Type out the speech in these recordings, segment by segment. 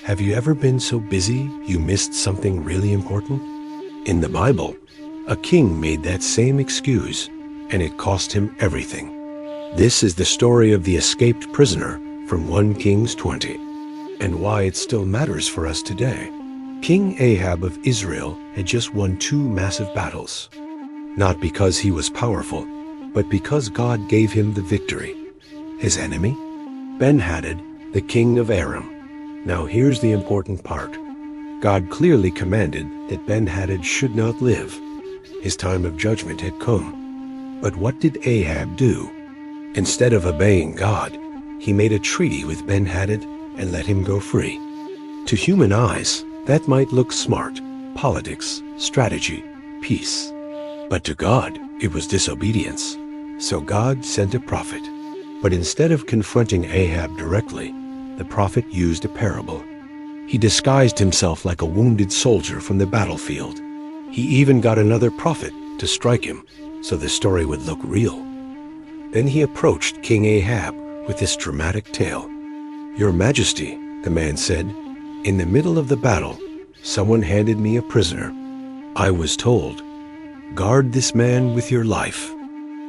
Have you ever been so busy you missed something really important? In the Bible, a king made that same excuse, and it cost him everything. This is the story of the escaped prisoner from 1 Kings 20, and why it still matters for us today. King Ahab of Israel had just won 2 massive battles, not because he was powerful, but because God gave him the victory. His enemy? Ben-Hadad, the king of Aram. Now here's the important part. God clearly commanded that Ben-Hadad should not live. His time of judgment had come. But what did Ahab do? Instead of obeying God, he made a treaty with Ben-Hadad and let him go free. To human eyes, that might look smart, politics, strategy, peace. But to God, it was disobedience. So God sent a prophet. But instead of confronting Ahab directly, the prophet used a parable. He disguised himself like a wounded soldier from the battlefield. He even got another prophet to strike him, so the story would look real. Then he approached King Ahab with this dramatic tale. "Your Majesty," the man said, "in the middle of the battle, someone handed me a prisoner. I was told, 'Guard this man with your life.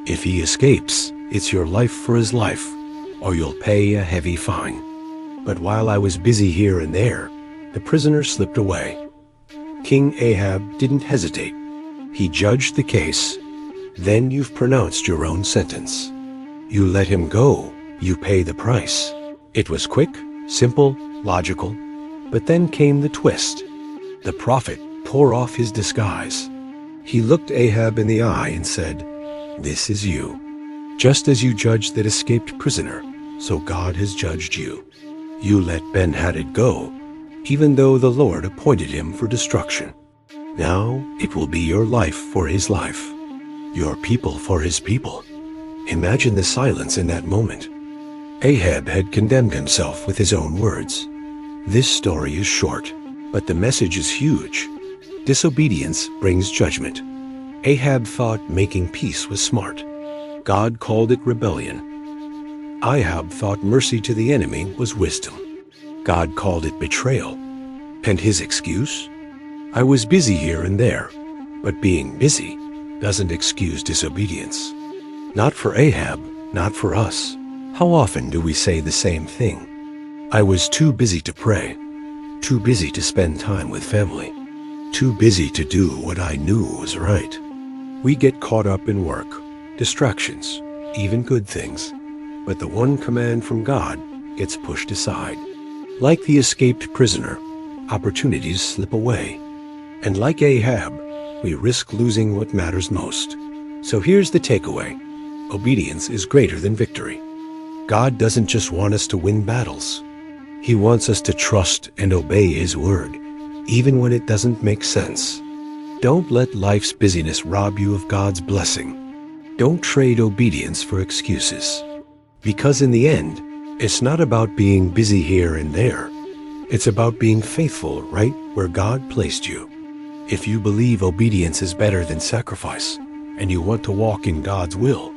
If he escapes, it's your life for his life, or you'll pay a heavy fine.' But while I was busy here and there, the prisoner slipped away." King Ahab didn't hesitate. He judged the case. "Then you've pronounced your own sentence. You let him go, you pay the price." It was quick, simple, logical. But then came the twist. The prophet tore off his disguise. He looked Ahab in the eye and said, "This is you. Just as you judged that escaped prisoner, so God has judged you. You let Ben-Hadad go, even though the Lord appointed him for destruction. Now it will be your life for his life, your people for his people." Imagine the silence in that moment. Ahab had condemned himself with his own words. This story is short, but the message is huge. Disobedience brings judgment. Ahab thought making peace was smart. God called it rebellion. Ahab thought mercy to the enemy was wisdom. God called it betrayal. And his excuse? "I was busy here and there." But being busy doesn't excuse disobedience. Not for Ahab, not for us. How often do we say the same thing? "I was too busy to pray, too busy to spend time with family, too busy to do what I knew was right." We get caught up in work, distractions, even good things. But the one command from God gets pushed aside. Like the escaped prisoner, opportunities slip away. And like Ahab, we risk losing what matters most. So here's the takeaway. Obedience is greater than victory. God doesn't just want us to win battles. He wants us to trust and obey His word, even when it doesn't make sense. Don't let life's busyness rob you of God's blessing. Don't trade obedience for excuses. Because in the end, it's not about being busy here and there. It's about being faithful right where God placed you. If you believe obedience is better than sacrifice, and you want to walk in God's will,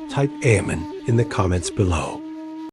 type Amen in the comments below.